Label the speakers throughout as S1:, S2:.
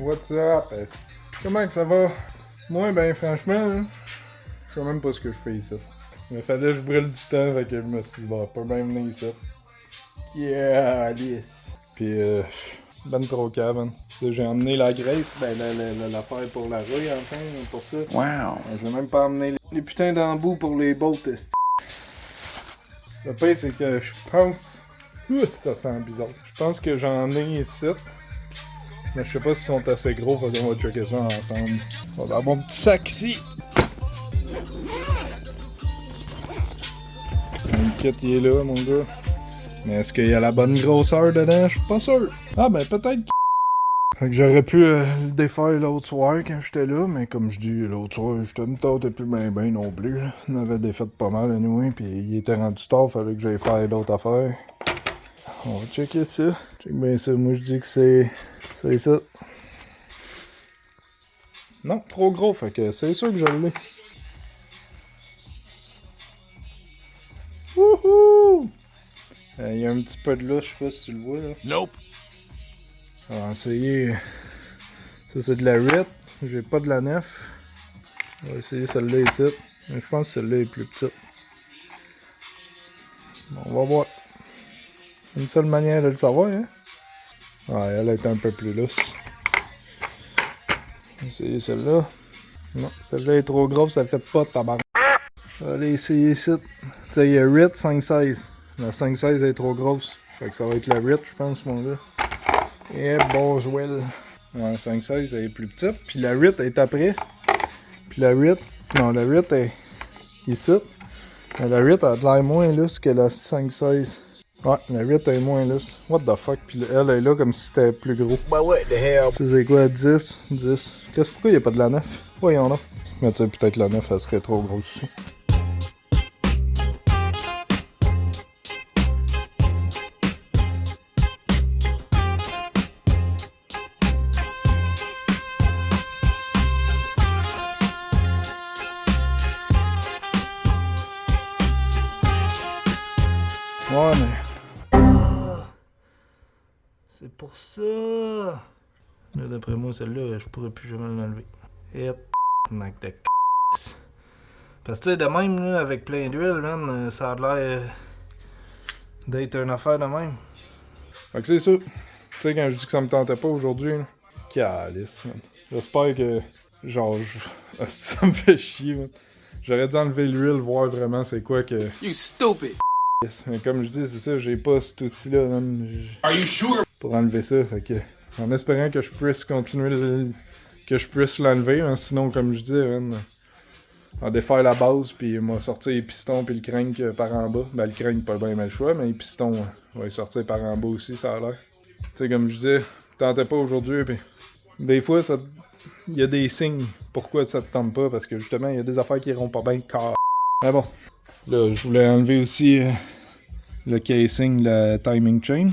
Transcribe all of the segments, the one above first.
S1: what's up? Comment que ça va? Moi, ben franchement, là, je sais même pas ce que je fais ici. Il fallait que je brûle du temps, fait que je me suis dit, bon, pas bien venir ici. Yeah, Alice! Pis ben trop cabane. J'ai emmené la graisse, ben l'affaire pour la rouille, enfin, pour ça.
S2: Wow!
S1: Je vais même pas emmener les putains d'embouts pour les bolts. Le pire, c'est que je pense... ça sent bizarre. Je pense que j'en ai ici. Mais je sais pas s'ils sont assez gros, fait qu'on va checker ça ensemble. On va avoir mon petit sac ici. Le kit, il est là, mon gars. Mais est-ce qu'il y a la bonne grosseur dedans? Je suis pas sûr. Ah, ben peut-être que... Fait que j'aurais pu le défaire l'autre soir quand j'étais là, mais comme je dis, l'autre soir, j'étais me tâtais plus ben non plus. Là. On avait défait pas mal, anyway, pis il était rendu tard, fallait que j'aille faire d'autres affaires. On va checker ça. Check bien ça, moi je dis que c'est ça. Non, trop gros, fait que c'est sûr que je l'ai. Wouhou! Il y a un petit peu de louche, je sais pas si tu le vois là.
S2: Nope!
S1: On va essayer. Ça c'est de la 8. J'ai pas de la 9. On va essayer celle-là ici. Mais je pense que celle-là est plus petite. Bon, on va voir. Une seule manière de le savoir, hein? Ouais, elle est un peu plus lousse. On va essayer celle-là. Non, celle-là est trop grosse, ça fait pas de tabac. On va aller essayer ici. Tu sais, il y a 8, 5, 16. La 5, 16 est trop grosse. Fait que ça va être la 8, je pense, mon gars. Et bon, Joël. La 5, 16 elle est plus petite. Puis la 8 est après. Puis la 8, non, la 8 est ici. Mais la 8 a de l'air moins lousse que la 5, 16. Ouais, la 8 est moins lousse. What the fuck? Puis elle est là comme si c'était plus gros.
S2: But what the hell?
S1: C'est quoi? 10? 10. Qu'est-ce pourquoi il n'y a pas de la 9? Voyons là. Mais tu sais, peut-être la 9, elle serait trop grosse aussi. Ouais, mais... c'est pour ça. Là, d'après moi, celle-là, je pourrais plus jamais l'enlever. Et nac de parce que tu sais, de même, là, avec plein d'huile, man, ça a l'air d'être une affaire de même. Fait que c'est ça. Tu sais, quand je dis que ça me tentait pas aujourd'hui, là, calice, man. J'espère que, genre, ça me fait chier, man. J'aurais dû enlever l'huile, voir vraiment c'est quoi que...
S2: You stupid!
S1: Mais comme je dis, c'est ça, j'ai pas cet outil-là, man.
S2: Are you sure?
S1: Pour enlever ça, fait que... En espérant que je puisse continuer que je puisse l'enlever, hein, sinon, comme je dis, man, on va défaire la base, puis on va sortir les pistons puis le crank par en bas. Ben, le crank, pas bien le choix, mais les pistons, on va les sortir par en bas aussi, ça a l'air. Tu sais, comme je disais, tentais pas aujourd'hui, puis des fois, il y a des signes pourquoi ça te tente pas, parce que justement, il y a des affaires qui iront pas bien, car. Mais bon, là, je voulais enlever aussi le casing, la timing chain.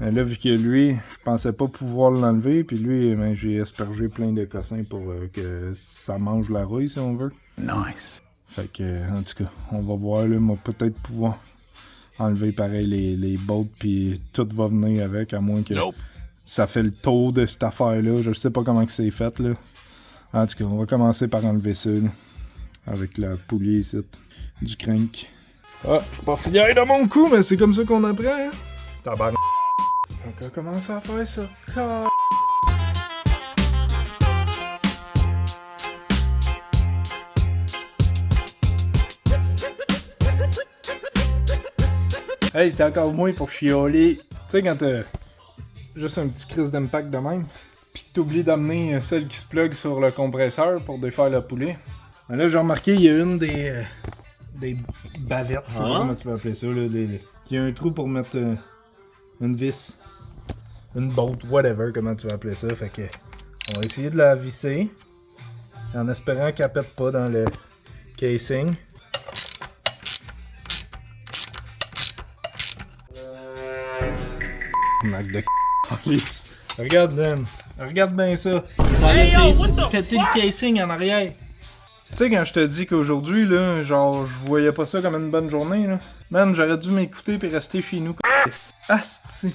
S1: Mais là, vu que lui, je pensais pas pouvoir l'enlever, puis lui, ben, j'ai aspergé plein de cossins pour que ça mange la rouille, si on veut.
S2: Nice.
S1: Fait que, en tout cas, on va voir, là, moi, peut-être pouvoir enlever pareil les bolts, puis tout va venir avec, à moins que ça fait le tour de cette affaire-là. Je sais pas comment que c'est fait, là. En tout cas, on va commencer par enlever ça, là, avec la poulie ici, du crank. Ah, je suis pas fier de mon coup, mais c'est comme ça qu'on apprend, hein. Tabarnak. Donc on va commencer à faire ça. Hey, c'était encore moins pour chioler. Tu sais, quand t'as juste un petit crise d'impact de même, pis t'oublies d'amener celle qui se plug sur le compresseur pour défaire la poulie. Mais là, j'ai remarqué, il y a une des bavettes, je sais pas comment tu vas appeler ça, là. Il y a un trou pour mettre une vis. Une bolt, whatever, comment tu vas appeler ça. Fait que, on va essayer de la visser. En espérant qu'elle pète pas dans le casing. Mac de c*****. Regarde, man. Regarde bien ça. Ça a pété le casing en arrière. Tu sais, quand je te dis qu'aujourd'hui, là, genre, je voyais pas ça comme une bonne journée, là. Man, j'aurais dû m'écouter puis rester chez nous. Asti.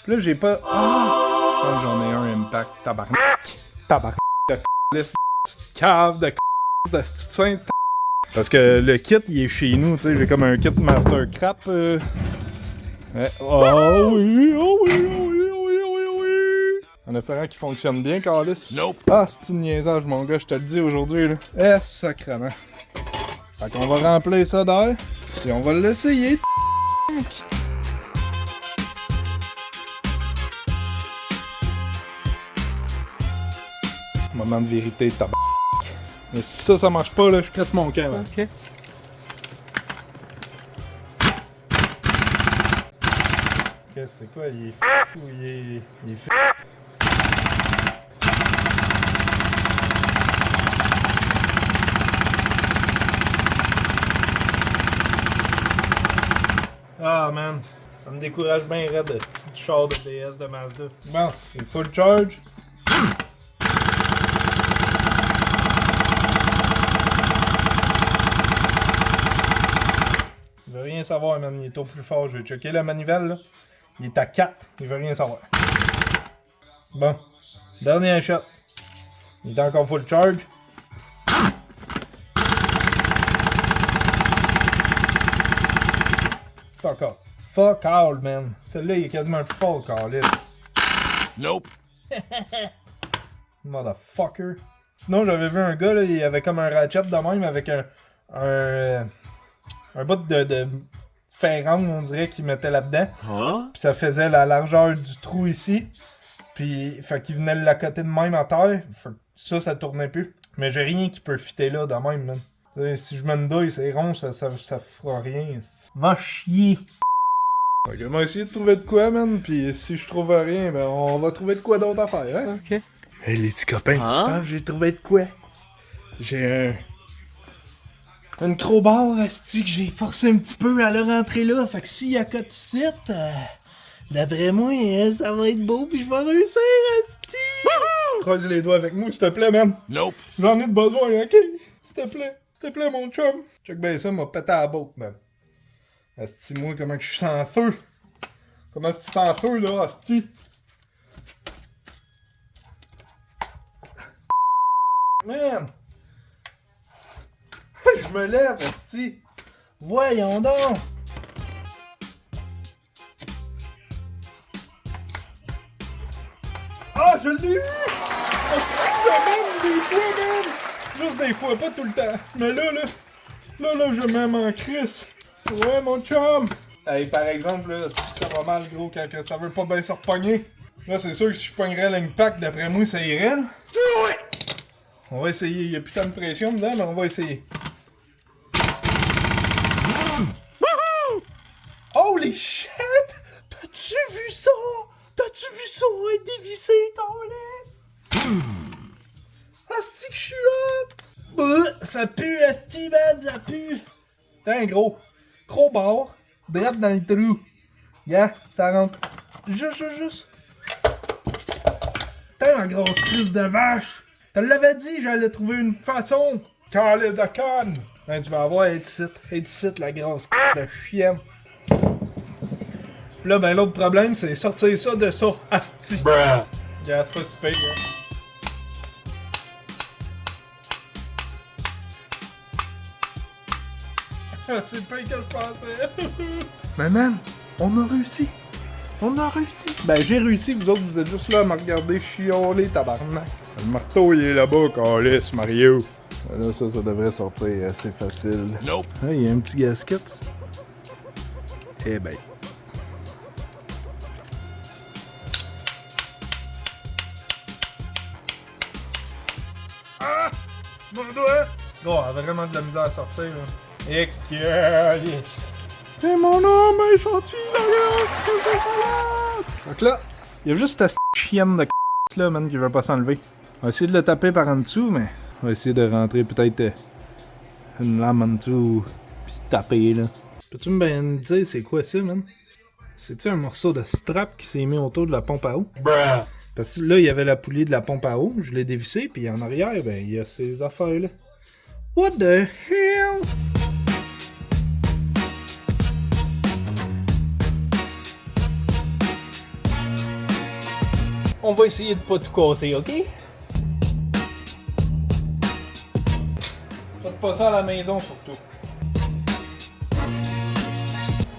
S1: Là, j'ai pas... Ah! pense que j'en ai un impact. Tabarnak. Tabarnak de c***lisse, cave de c***lisse, de c***sainte. Parce que le kit, il est chez nous, tu sais. J'ai comme un kit Mastercraft. Ouais. Oh oui, oh oui, oh oui, oh oui, oh oui, oh oui. En espérant qu'il fonctionne bien, Carlis.
S2: Nope.
S1: Ah, c'est une niaisage, mon gars, je te le dis aujourd'hui, là. Eh, sacrément. Fait qu'on va remplir ça d'air. Et on va l'essayer. Moment de vérité, tabac. Mais si ça marche pas, là, je casse mon camp. Hein.
S3: Ok.
S1: Qu'est-ce que c'est quoi? Il est fou, il est fou. Ah man, ça me décourage bien raide, le petit char de DS de Mazda. Bon, c'est full charge. Il veut rien savoir, man. Il est au plus fort. Je vais checker la manivelle, là. Il est à 4. Il veut rien savoir. Bon. Dernier shot. Il est encore full charge. Fuck off. Fuck all, man. Celui-là, il est quasiment plus fort, Carlis.
S2: Nope.
S1: Motherfucker. Sinon, j'avais vu un gars, là, il avait comme un ratchet de même avec un bout de ferrand, on dirait, qu'il mettait là-dedans.
S2: Huh?
S1: Puis ça faisait la largeur du trou ici. Puis, fait qu'il venait le côté de même à terre. Fait que ça tournait plus. Mais j'ai rien qui peut fitter là, de même, man. T'sais, si je mets une douille, c'est rond, ça fera rien. Va chier. Fait que on va essayer de trouver de quoi, man. Puis si je trouve rien, ben on va trouver de quoi d'autre à faire, hein.
S3: Ok.
S1: Hey, les petits copains,
S3: Hein?
S1: j'ai trouvé de quoi? J'ai une crowbar, asti, que j'ai forcé un petit peu à le rentrer là. Fait que s'il y a cote ici, d'après moi, ça va être beau pis je vais réussir, asti! Croise les doigts avec moi, s'il te plaît, man.
S2: Nope.
S1: J'en ai de besoin, ok? S'il te plaît, mon chum. Check bien ça, m'a pété à la botte, man. Asti, moi, comment que je suis sans feu? Comment tu sans feu, là, asti? Man! Je me lève, asti! Voyons donc! Ah, je l'ai eu! Je m'aime des fois, man! Juste des fois, pas tout le temps. Mais là, je m'aime en crise. Ouais, mon chum! Hey, par exemple, là, ça va mal, gros, quand ça veut pas bien se repogner. Là, c'est sûr que si je pognerais l'impact, d'après moi, ça irait, là. On va essayer. Il y a plus tant de pression dedans, mais on va essayer. Holy shit! T'as-tu vu ça? T'as-tu vu ça être dévissé, ton laisse? Asti que je suis hot! Ça pue, asti, man, ça pue! T'es un gros barre, drette dans le trou. Yeah, ça rentre. Juste. T'es la grosse crise de vache! Je te l'avais dit, j'allais trouver une façon! Calais de conne! Ben, tu vas avoir Edicite, la grosse de chienne. Là, ben, l'autre problème, c'est sortir ça de ça, asti.
S2: Bruh.
S1: Yeah, c'est pas si pire, hein. C'est le pire que je pensais. Mais man, on a réussi. Ben, j'ai réussi, vous autres, vous êtes juste là à me regarder chialer, tabarnak. Le marteau, il est là-bas, câlisse, Mario. Là, ça devrait sortir assez facile.
S2: Nope.
S1: Ah, il y a un petit gasket. Eh ben. Ah! Mon doigt! Gros, elle a vraiment de la misère à sortir, là. Et câlisse. Et mon homme est sorti de la Donc là, il y a juste cette chienne de là, man, qui veut pas s'enlever. On va essayer de le taper par en dessous, mais on va essayer de rentrer peut-être une lame en dessous, pis taper, là. Peux-tu me dire c'est quoi ça, man? C'est-tu un morceau de strap qui s'est mis autour de la pompe à eau?
S2: Bruh.
S1: Parce que là, il y avait la poulie de la pompe à eau, je l'ai dévissé, puis en arrière, ben, il y a ces affaires-là. What the hell?
S3: On va essayer de pas tout casser, ok? Faites pas ça à la maison surtout.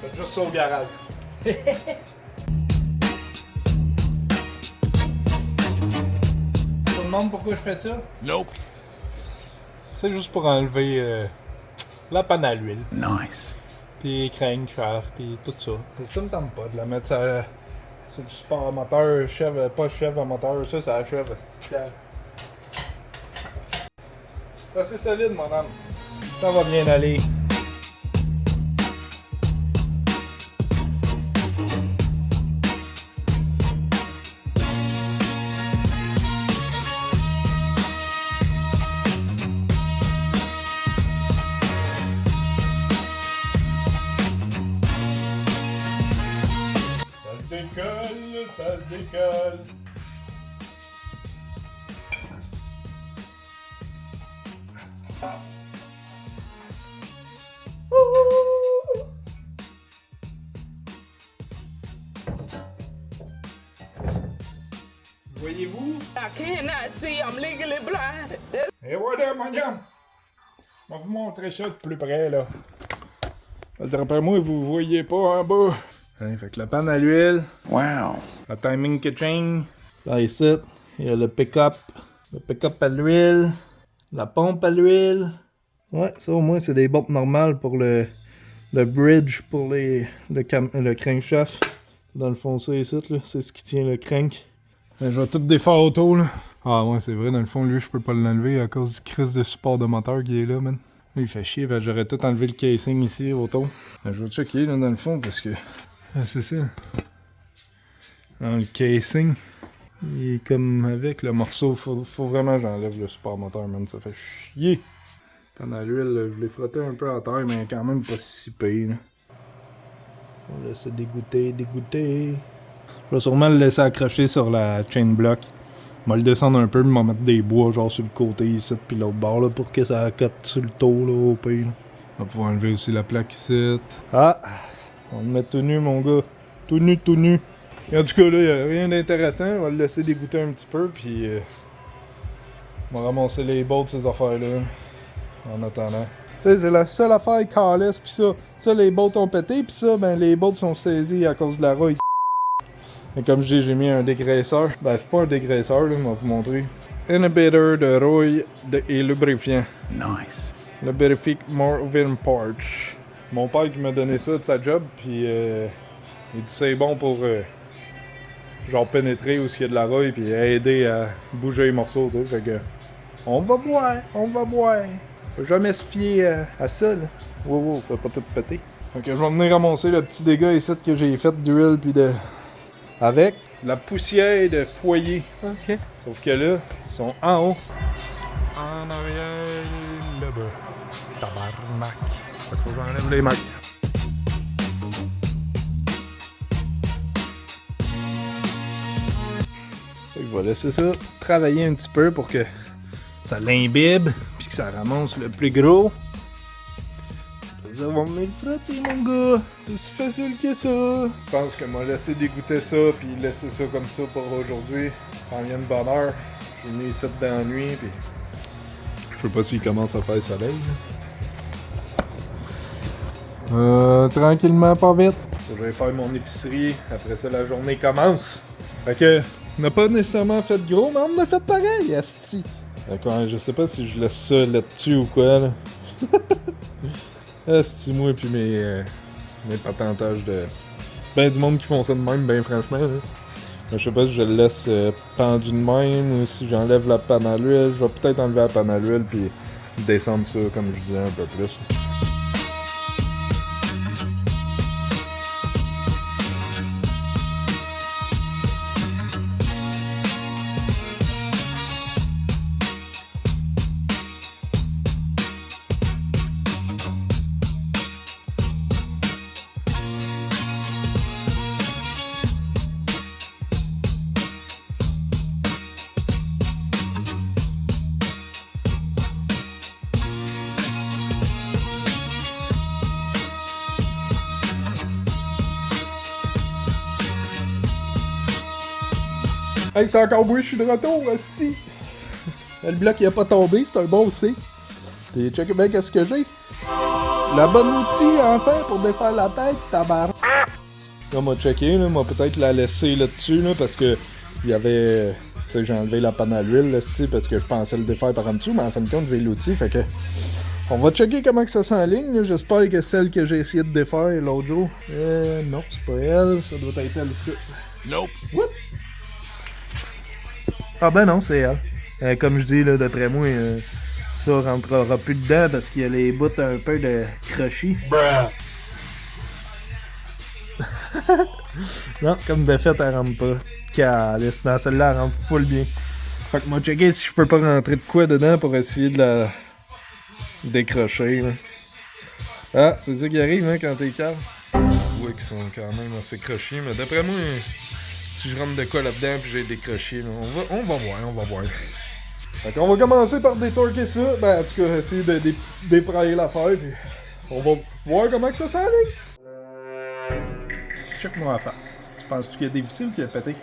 S3: Faites juste ça au garage. Tu te demandes pourquoi je fais ça?
S2: Nope.
S3: C'est juste pour enlever la panne à l'huile.
S2: Nice.
S3: Puis crankshaft, puis tout ça. Ça me tente pas de la mettre sur du sport moteur, pas chèvre à moteur, ça achève. C'est assez solide, mon âme. Ça va bien aller. Ça se décolle. Voyez-vous?
S4: I cannot see. I'm legally blind.
S3: Et voilà, mon gars. On va vous montrer ça de plus près, là. Parce que d'après moi, vous voyez pas en bas. Hein, fait que la panne à l'huile.
S2: Wow.
S3: Le timing kitchen. Là, ici, il y a le pick-up. Le pick-up à l'huile. La pompe à l'huile. Ouais, ça au moins, c'est des bottes normales pour le bridge pour le crankshaft. Dans le fond, ça ici, là, c'est ce qui tient le crank. Je vais tout défaire auto, là. Ah ouais, c'est vrai, dans le fond, lui, je peux pas l'enlever à cause du crise de support de moteur qui est là, man. Lui, il fait chier, ben, j'aurais tout enlevé le casing ici, auto. Ben, je vais checker, là, dans le fond, parce que... Ah, c'est ça. Dans le casing, il est comme avec le morceau. Faut vraiment que j'enlève le support moteur, man. Ça fait chier. Pendant à l'huile, je l'ai frotté un peu à terre, mais quand même pas si pire. On va laisser dégoûter. Je vais sûrement le laisser accrocher sur la chain block. On va le descendre un peu, puis on va mettre des bois genre sur le côté ici, puis l'autre bord là, pour que ça accote sur le dos là, au pire. On va pouvoir enlever aussi la plaque ici. Ah! On va le mettre tout nu, mon gars. Tout nu. Et en tout cas, là, il n'y a rien d'intéressant. On va le laisser dégoûter un petit peu, puis on va ramasser les bolts, ces affaires-là, en attendant. Tu sais, c'est la seule affaire carless, puis ça, les bolts ont pété, puis ça, ben, les bolts sont saisis à cause de la rouille. Et comme je dis, j'ai mis un dégraisseur. Ben, c'est pas un dégraisseur, là, on va vous montrer. Inhibitor de rouille et lubrifiant.
S2: Nice.
S3: Lubrific Moving Parts. Mon père qui m'a donné ça de sa job, puis il dit c'est bon pour genre pénétrer où il y a de la rouille, puis aider à bouger les morceaux, tu sais. Fait que on va boire. Faut jamais se fier à ça, là. Wow, faut pas tout péter. Fait que je vais venir ramasser le petit dégât ici que j'ai fait d'huile, puis avec la poussière de foyer.
S4: OK.
S3: Sauf que là, ils sont en haut. En arrière, là-bas. Tabarnak. Fait que faut que j'enlève les marques. Fait que je vais laisser ça travailler un petit peu pour que ça l'imbibe, puis que ça ramasse le plus gros. Ça va venir le frotter, mon gars. C'est aussi facile que ça. Je pense que m'a laissé dégoûter ça, puis laisser ça comme ça pour aujourd'hui. Ça en vient de bonne heure. Je suis venu ici dans la nuit, puis je sais pas s'il commence à faire soleil. Tranquillement, pas vite. Je vais faire mon épicerie. Après ça, la journée commence. Fait que, on n'a pas nécessairement fait gros, mais on a fait pareil, asti. D'accord, je sais pas si je laisse ça là-dessus ou quoi, là. Asti, moi, puis mes patentages de. Ben, du monde qui font ça de même, ben, franchement, là. Je sais pas si je le laisse pendu de même ou si j'enlève la panne à l'huile. Je vais peut-être enlever la panne à l'huile puis descendre ça, comme je disais, un peu plus. Hey, c'est encore moi, je suis de retour, esti. Le bloc il a pas tombé, c'est un bon aussi. Puis check bien qu'est-ce que j'ai. La bonne outil enfin pour défaire la tête, tabarnak. Là, m'a checké, là, m'a peut-être la laisser là-dessus, là, parce que il y avait. Tu sais, j'ai enlevé la panne à l'huile, là, parce que je pensais le défaire par en dessous, mais en fin de compte, j'ai l'outil, fait que. On va checker comment que ça s'enligne, là. J'espère que celle que j'ai essayé de défaire l'autre jour. Non, c'est pas elle, ça doit être elle aussi.
S2: Nope.
S3: What? Ah ben non, c'est elle. Comme je dis, là, d'après moi, ça rentrera plus dedans parce qu'il y a les bouts un peu de crochis.
S2: Bruh.
S3: Non, comme de fait, elle rentre pas. Calice, dans celle-là, elle rentre full bien. Fait que moi, checker si je peux pas rentrer de quoi dedans pour essayer de la décrocher. Là. Ah, c'est ça qui arrive hein, quand t'es calme. Oui, qui sont quand même assez crochés, mais d'après moi, si je rentre de quoi là-dedans puis j'ai décroché, là, on va voir. Fait qu'on va commencer par détorquer ça, ben en tout cas, essayer de déprailler l'affaire, puis on va voir comment que ça s'enligne. Check-moi la face. Tu penses-tu qu'il a dévissé ou qu'il a pété?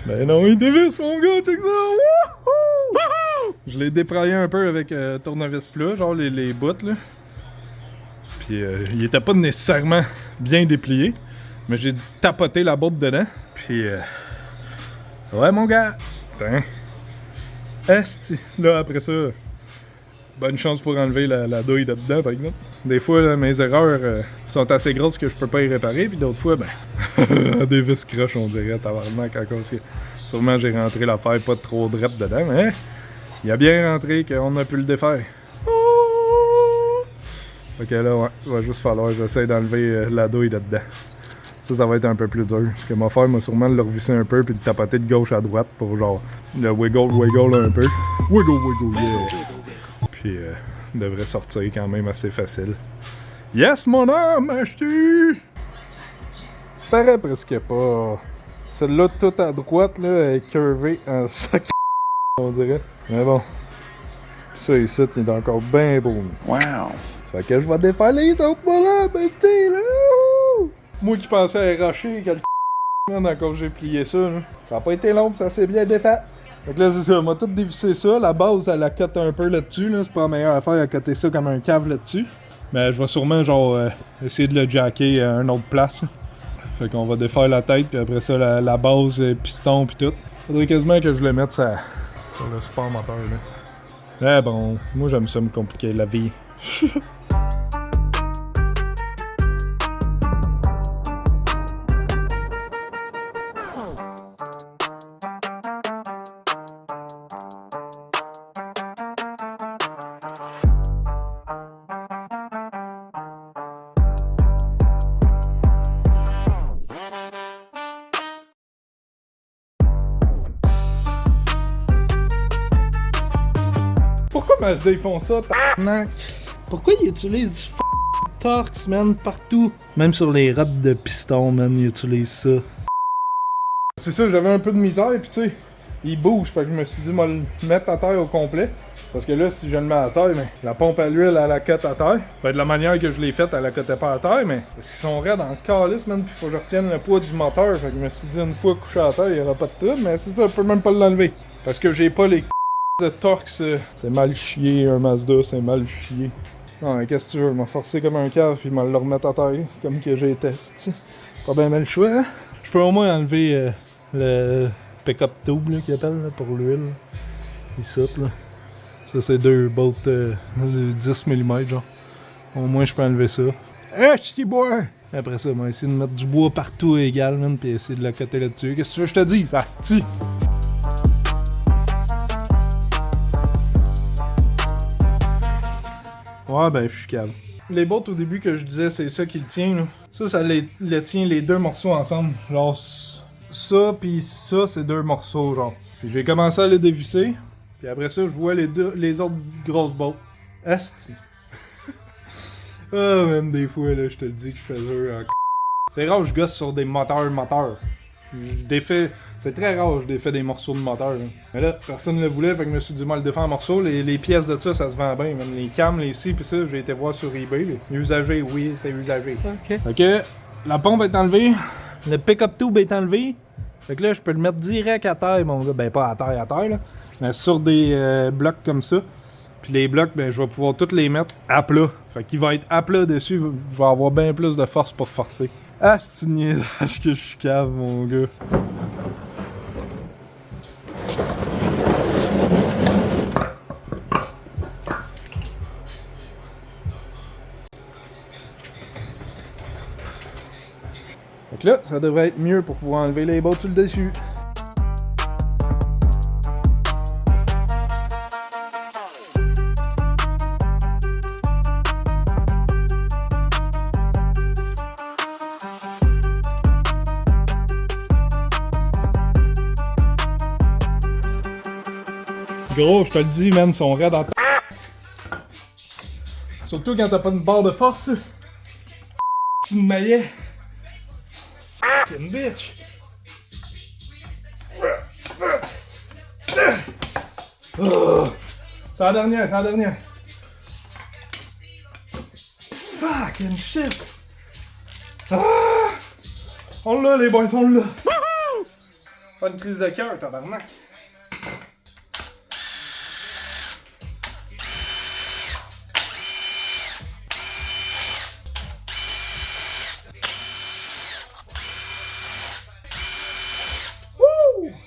S3: Ben non, il dévisse mon gars, check ça! Wouhou! Je l'ai dépraillé un peu avec tournevis plat, genre les bouts là. Puis il était pas nécessairement bien déplié, mais j'ai tapoté la botte dedans. Puis ouais mon gars! Putain! Esti! Là après ça, bonne chance pour enlever la douille de dedans par exemple. Des fois là, mes erreurs sont assez grosses que je peux pas y réparer, puis d'autres fois ben des vis croches on dirait tabarnak encore que sûrement j'ai rentré l'affaire pas trop drette dedans, mais il a bien rentré qu'on a pu le défaire. Ok là ouais, il va juste falloir que j'essaie d'enlever la douille de dedans. Ça va être un peu plus dur. Ce que m'a fait, m'a sûrement le revisser un peu puis le tapoter de gauche à droite pour genre le wiggle un peu. Wiggle, yeah! Puis devrait sortir quand même assez facile. Yes mon homme, acheté! Paraît presque pas. Celle-là toute à droite là est curvée en sac on dirait. Mais bon. Ça ici, il est encore bien beau.
S2: Wow.
S3: Fait que je vais défaire les autres là, bestie là! Moi qui pensais arracher quelques quand j'ai plié ça, là. Ça a pas été long, ça s'est bien défait. Fait que là, c'est ça, on m'a tout dévissé ça. La base, elle la cote un peu là-dessus, là. C'est pas la meilleure affaire à coter ça comme un cave là-dessus. Mais je vais sûrement, genre, essayer de le jacker à une autre place. Fait qu'on va défaire la tête, puis après ça, la base, piston, puis tout. Faudrait quasiment que je le mette sur le support moteur, là. Eh bon, moi j'aime ça me compliquer la vie. Pourquoi Mazda ils font ça, tabarnak? Pourquoi ils utilisent du Torx, man, partout? Même sur les rods de piston, man, ils utilisent ça. C'est ça, j'avais un peu de misère, pis tu sais, il bouge, fait que je me suis dit, moi le mettre à terre au complet. Parce que là, si je le mets à terre, mais la pompe à l'huile, elle la cote à terre. Fait de la manière que je l'ai faite, elle la cotait pas à terre, mais parce qu'ils sont raides en calice, man, pis faut que je retienne le poids du moteur. Fait que je me suis dit, une fois couché à terre, il y aura pas de trouble, mais c'est ça, je peux même pas l'enlever. Parce que j'ai pas les de Torx, c'est mal chié, un Mazda, c'est mal chié. Non, qu'est-ce que tu veux, m'a forcé comme un cave puis m'a le remettre à terre, comme que j'ai testé. Pas bien le choix, hein? Je peux au moins enlever le pick-up tube, là, qu'ils appellent, là, pour l'huile. Ici, là. Ça, c'est deux bolts de 10 mm, genre. Au moins, je peux enlever ça. Je bois! Après ça, on va essayer de mettre du bois partout égal, man, puis essayer de la coter là-dessus. Qu'est-ce que tu veux que je te dise? Ça se tue! Ouais, ben, je suis calme. Les bolts au début que je disais, c'est ça qui le tient, là. Ça le tient les deux morceaux ensemble. Genre, ça pis ça, c'est deux morceaux, genre. Puis j'ai commencé à les dévisser. Puis après ça, je vois les autres grosses bolts. Asti. Ah, même des fois, là, je te le dis que je fais dur en C'est rare que je gosse sur des moteurs. Je défais... C'est très rare que je défais des morceaux de moteur. Là. Mais là, personne ne le voulait, fait que je me suis dit, moi, le défait en morceaux. Les pièces de ça se vend bien. Même les cams, les scies, pis ça, j'ai été voir sur eBay. Les usagés, oui, c'est usagé. Ok. Fait que la pompe est enlevée. Le pick-up tube est enlevé. Fait que là, je peux le mettre direct à terre, mon gars. Ben, pas à terre, là. Mais sur des blocs comme ça. Puis les blocs, ben, je vais pouvoir tous les mettre à plat. Fait qu'il va être à plat dessus. Je vais avoir bien plus de force pour forcer. Ah, c'est une niaisage que je suis cave, mon gars. Fait que là, ça devrait être mieux pour pouvoir enlever les bottes sur le dessus. Gros, je te le dis, man, ils sont raides en surtout quand t'as pas une barre de force. Tu me maillet. Fucking bitch. Oh. C'est la dernière, Fucking shit. Ah. On l'a, les boys, on l'a. Faire une crise de cœur, tabarnak.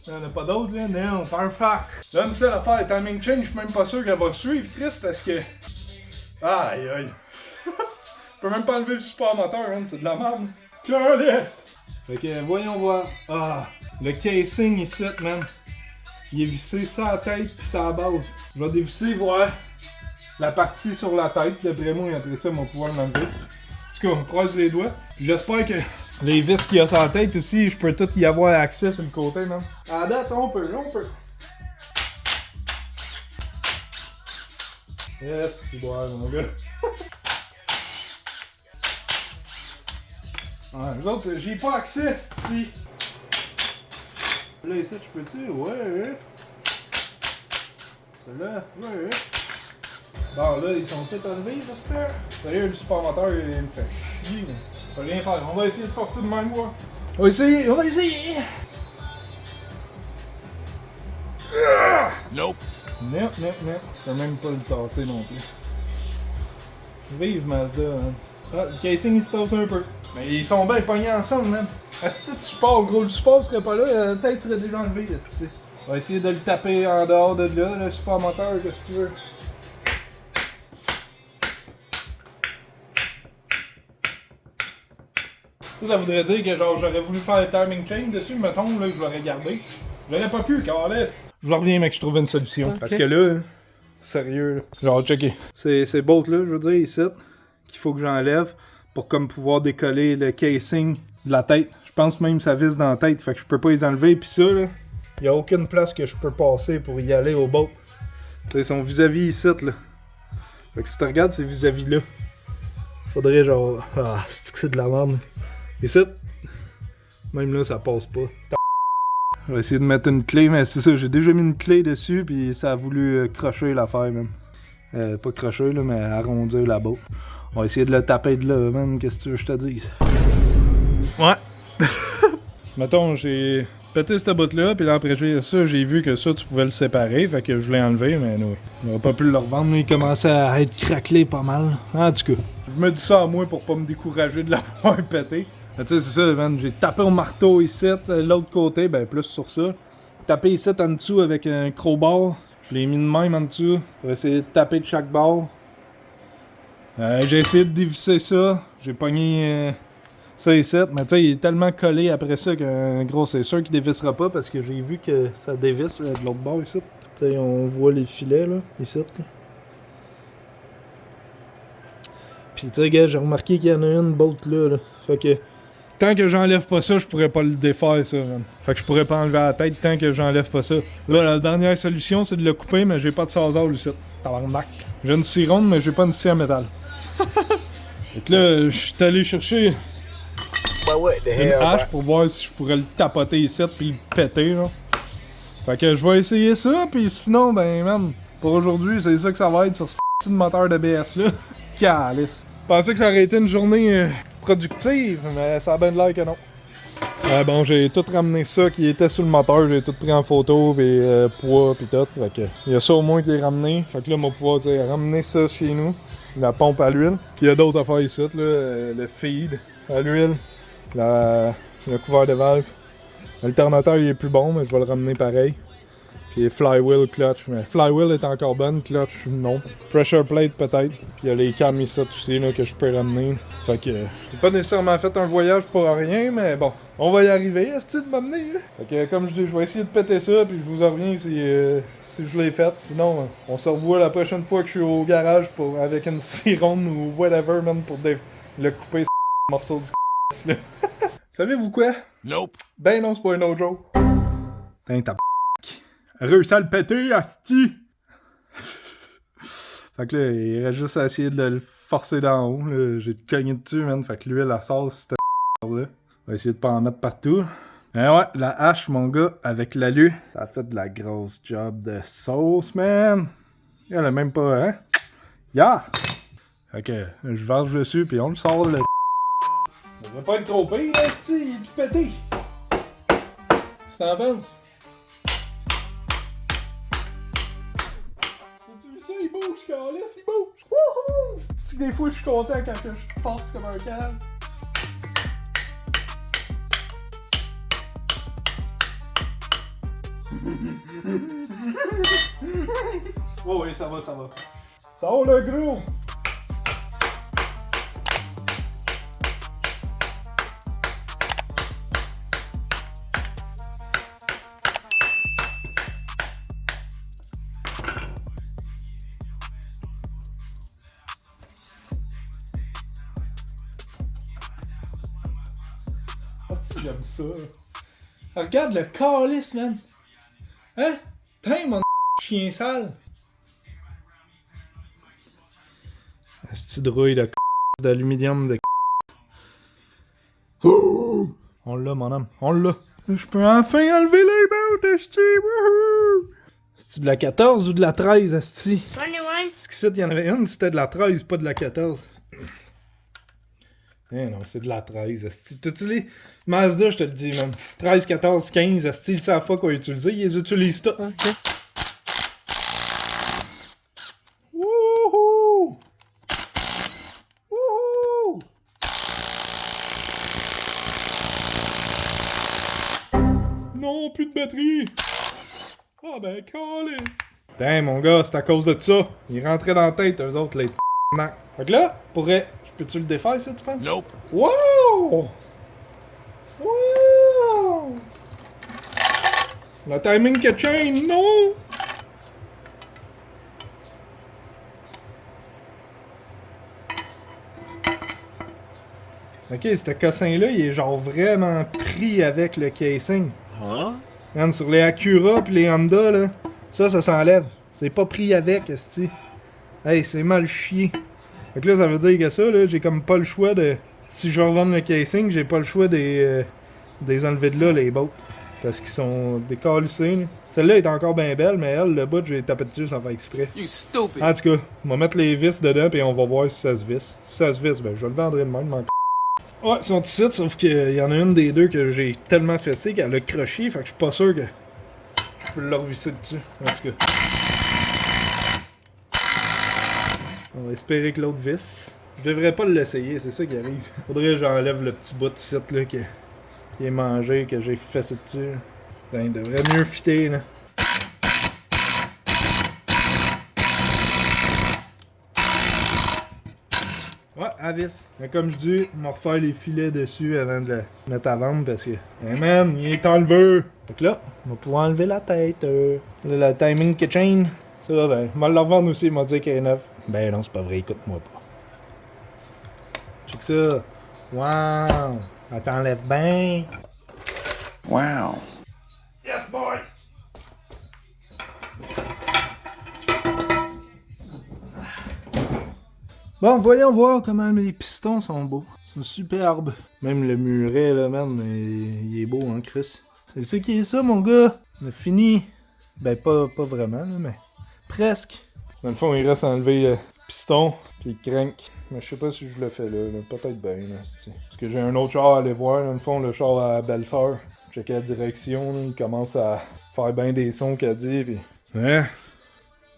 S3: Il n'y en a pas d'autres là, non, perfect. Là, une seule affaire, timing chain, je suis même pas sûr qu'elle va suivre, Chris, parce que. Aïe aïe. Je peux même pas enlever le support moteur, hein, c'est de la merde. Careless! Fait que, voyons voir. Ah, le casing ici, man. Il est vissé sur la tête pis sur la base. Je vais dévisser, voir la partie sur la tête, d'après moi, et après ça, on va pouvoir l'enlever. En tout cas, on croise les doigts. J'espère que. Les vis qu'il y a sur la tête aussi, je peux tout y avoir accès sur le côté, man. À date, on peut. Yes, c'est bon, mon gars. Ouais, les autres, j'ai pas accès, ici. Là, ici, je peux-tu? Ouais. Celle-là, ouais. Bon, là, ils sont tous enlevés, j'espère. Sérieux, le support moteur, il me fait chier, mais. On va rien faire, on va essayer de forcer de même, moi. On va essayer.
S2: Nope.
S3: Non. Je peux même pas le tasser non plus. Vive Mazda, hein. Ah, le casing il se tasse un peu. Mais ils sont bien pognés ensemble, man. Asti de support, gros, le support serait pas là, la tête serait déjà enlevée, asti. On va essayer de le taper en dehors de là, le support moteur, qu'est-ce que tu veux. Ça voudrait dire que genre j'aurais voulu faire le timing chain dessus, mettons, là, que je l'aurais gardé. J'aurais pas pu, carless. Je reviens, mec, je trouve une solution. Okay. Parce que là, sérieux, là. Genre, checker. Ces bolts-là, je veux dire, ici, qu'il faut que j'enlève pour comme pouvoir décoller le casing de la tête. Je pense même que ça vise dans la tête, fait que je peux pas les enlever. Pis ça, là, y a aucune place que je peux passer pour y aller au bolt. Ils sont vis-à-vis ici, là. Fait que si tu regardes, c'est vis-à-vis là. Faudrait genre... Ah, c'est de la merde. Ici, même là, ça passe pas. Je vais essayer de mettre une clé, mais c'est ça, j'ai déjà mis une clé dessus, puis ça a voulu crocher l'affaire, man. Pas crocher, là, mais arrondir la botte. On va essayer de le taper de là, man. Qu'est-ce que tu veux que je te dise? Ouais. Mettons, j'ai pété cette botte-là, puis là, après ça, j'ai vu que ça, tu pouvais le séparer, fait que je l'ai enlevé, mais non, on n'aurait pas pu le revendre. Il commençait à être craquelé pas mal. En tout cas, je me dis ça à moi pour pas me décourager de l'avoir pété. Tu sais, c'est ça, man. J'ai tapé au marteau ici, l'autre côté, ben plus sur ça. Tapé ici en dessous avec un crowbar. Je l'ai mis de même en dessous pour essayer de taper de chaque barre. J'ai essayé de dévisser ça. J'ai pogné ça ici. Mais tu sais, il est tellement collé après ça que gros, c'est sûr qu'il dévissera pas parce que j'ai vu que ça dévisse de l'autre bord ici. Tu sais, on voit les filets là, ici. Là. Puis tu sais, gars, j'ai remarqué qu'il y en a une botte là. Fait que tant que j'enlève pas ça, je pourrais pas le défaire, ça, man. Fait que je pourrais pas enlever la tête tant que j'enlève pas ça. Là, la dernière solution, c'est de le couper, mais j'ai pas de sarzoir ici. Tabarnak. J'ai une scie ronde, mais j'ai pas une scie en métal. Fait que là, je suis allé chercher une hache pour voir si je pourrais le tapoter ici puis le péter, genre. Fait que je vais essayer ça, puis sinon, ben, man, pour aujourd'hui, c'est ça que ça va être sur ce petit moteur de BS-là. Calice. Je pensais que ça aurait été une journée productive, mais ça a bien de l'air que non.
S1: Bon, j'ai tout ramené ça qui était sur le moteur, j'ai tout pris en photo, pis poids, pis tout. Fait que, il y a ça au moins qui est ramené. Fait que là, on va pouvoir ramener ça chez nous. La pompe à l'huile. Puis il y a d'autres affaires ici, là. Le feed à l'huile. Le couvert de valve. L'alternateur, il est plus bon, mais je vais le ramener pareil. Puis flywheel, clutch. Mais flywheel est encore bonne, clutch, non. Pressure plate, peut-être. Puis il y a les cams ici aussi, là, que je peux ramener. Fait que j'ai pas nécessairement fait un voyage pour rien, mais bon. On va y arriver, est-ce de m'amener, là? Fait que comme je dis, je vais essayer de péter ça, puis je vous en reviens si je l'ai fait. Sinon, on se revoit la prochaine fois que je suis au garage avec une cironde ou whatever, man, pour le couper ce morceau du là. Savez-vous quoi?
S2: Nope.
S1: Ben non, c'est pas un autre joke. Putain, t'as réussi à le péter, asti! Fait que là, il reste juste à essayer de le forcer d'en haut. J'ai cogné dessus, man. Fait que l'huile, la sauce, c'était là. On va essayer de pas en mettre partout. Mais ouais, la hache, mon gars, avec l'alu, ça a fait de la grosse job de sauce, man. Il a même pas, hein? Yeah! Fait que je verge dessus, puis on le sort, le ça devrait pas être trop pire, asti, il est tout pété. Qu'est-ce que t'en penses? As-tu vu ça? Il bouge, câlisse, il bouge! Wouhou! C'est que des fois, je suis content quand je passe comme un calme. Oh oui, ça va, ça va. Sors le gros! J'aime ça. Regarde le calice, man. Hein? Putain, mon chien sale. Un petit drouille de d'aluminium de Ouh! On l'a, mon homme. On l'a. Je peux enfin enlever les bottes, esti. C'est-tu de la 14 ou de la 13, esti?
S5: 21.
S1: Parce qu'ici, il y en avait une, c'était de la 13, pas de la 14. Eh non, c'est de la 13, esti. T'as-tu les Mazda, je te le dis, man. 13, 14, 15, esti, ils savent pas quoi utiliser, ils les utilisent tout.
S5: Ok.
S1: Wouhou! Wouhou! Non, plus de batterie! Ah ben, calice! Putain, mon gars, c'est à cause de ça. Ils rentraient dans la tête, eux autres, les Mac. Fait que là, peux-tu le défaire, ça, tu penses?
S2: Nope.
S1: Wow! Wow! Le timing que chain, non! Ok, ce cassin-là, il est genre vraiment pris avec le casing.
S2: Huh?
S1: Man, sur les Acura pis les Honda, là, ça s'enlève. C'est pas pris avec, esti. Hey, c'est mal chié. Fait que là, ça veut dire que ça, là, j'ai comme pas le choix de... Si je revends le casing, j'ai pas le choix des enlever de là, les bottes. Parce qu'ils sont décalissés, là. Celle-là est encore bien belle, mais elle, le bout, j'ai tapé dessus sans faire exprès.
S2: You stupid.
S1: En tout cas, on va mettre les vis dedans, puis on va voir si ça se visse. Si ça se visse, ben, je le vendrai de même, mon Ouais, ils sont ici, sauf qu'il y en a une des deux que j'ai tellement fessé qu'elle a croché, fait que je suis pas sûr que je peux le revisser dessus. En tout cas. On va espérer que l'autre visse. Je devrais pas l'essayer, c'est ça qui arrive. Faudrait que j'enlève le petit bout de site là qui est mangé, que j'ai fessé dessus. Ben, il devrait mieux fitter là. Ouais, à vis. Mais comme je dis, on va refaire les filets dessus avant de le mettre à vendre parce que. Hey man, il est enlevé! Fait que là, on va pouvoir enlever la tête. Le timing keychain. Ça, ben, on va le revendre aussi, il m'a dit qu'il est neuf. Ben non, c'est pas vrai, écoute-moi pas. Check ça. Wow! Ça t'enlève bien.
S2: Wow.
S1: Yes, boy! Bon, voyons voir comment les pistons sont beaux. Ils sont superbes. Même le muret, là, man, il est beau, hein, Chris? C'est ça qui est ça, mon gars. On a fini. Ben, pas vraiment, là, mais presque. Dans le fond, il reste à enlever le piston, puis crank. Mais je sais pas si je le fais là, peut-être bien, là, c'ti. Parce que j'ai un autre char à aller voir, dans le fond, le char à belle-sœur. Checker la direction, là, il commence à faire bien des sons qu'elle dit, pis... Ouais,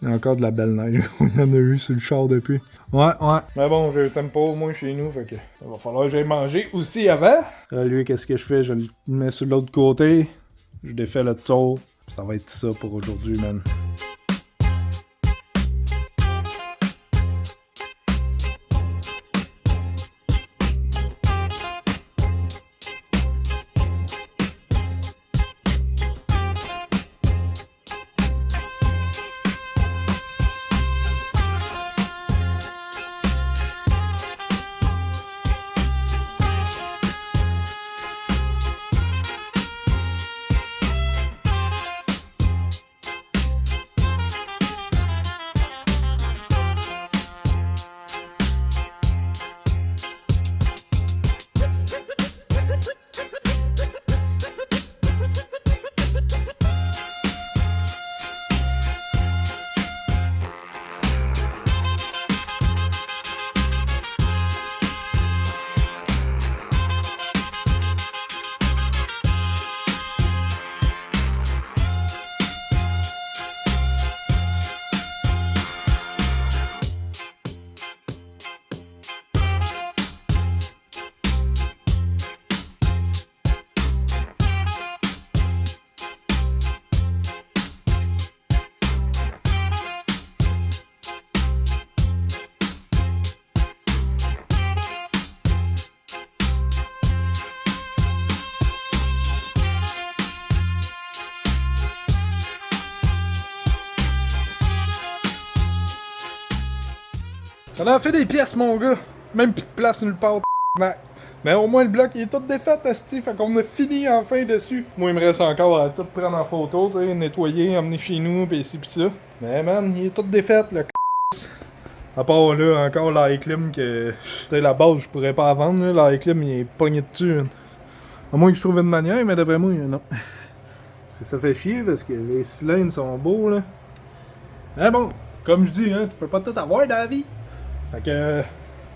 S1: il y a encore de la belle neige, il y en a eu sur le char depuis. Ouais. Mais bon, j'ai le tempo au moins chez nous, fait que... Il va falloir que j'aille manger aussi avant. Là, lui, qu'est-ce que je fais? Je le mets sur l'autre côté, je défais le tour, pis ça va être ça pour aujourd'hui, man. On a fait des pièces, mon gars. Même plus de place nulle part, mais au moins le bloc il est tout défait, asti. Fait qu'on a fini enfin dessus. Moi, il me reste encore à tout prendre en photo, tu sais, nettoyer, emmener chez nous, pis ici pis ça. Mais man, il est tout défait, le à part là, encore l'iClim que. Tu sais, la base, je pourrais pas la vendre, là. L'iClim, il est pogné dessus. Hein. À moins que je trouve une manière, mais d'après moi, non. Ça fait chier parce que les cylindres sont beaux, là. Mais bon, comme je dis, hein, tu peux pas tout avoir dans la vie. Fait que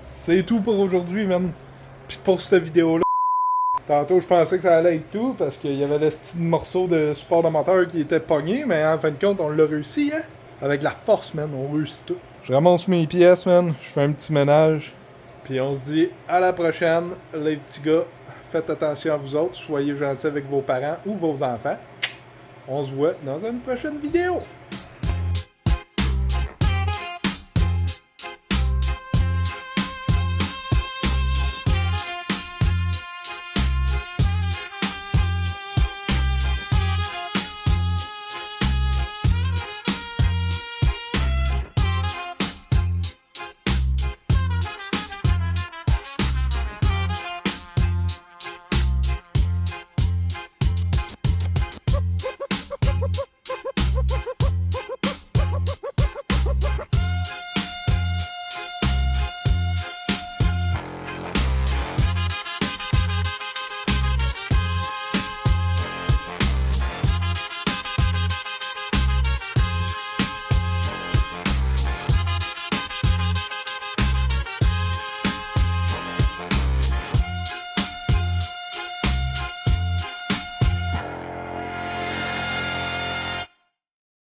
S1: c'est tout pour aujourd'hui, man. Pis pour cette vidéo-là. Tantôt, je pensais que ça allait être tout parce qu'il y avait le petit morceau de support de moteur qui était pogné, mais en fin de compte, on l'a réussi, hein. Avec la force, man, on réussit tout. Je ramasse mes pièces, man. Je fais un petit ménage. Puis on se dit à la prochaine, les petits gars. Faites attention à vous autres. Soyez gentils avec vos parents ou vos enfants. On se voit dans une prochaine vidéo.